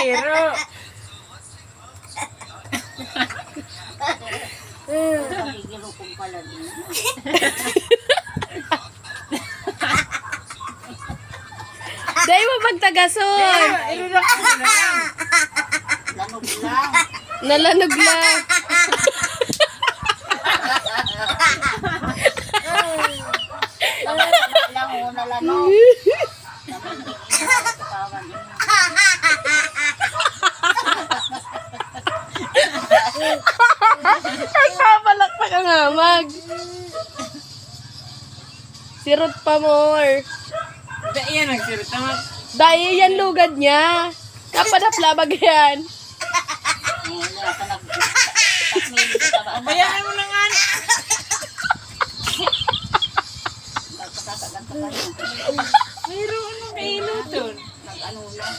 Mayro. Nakikiro kong pala din. Dahil mo magtagason. Irulak ko lang. Lanog lang. Nalanog lang. Lanog lang o nalanog. Ay, papalakpak ang hamag. Sirot pa more. Iyan nagsirot naman. Dahil yan lugad niya. Kapadaplamag yan. Bayaan mo na nga. Mayroon anong kailuton. Nag-ano lang.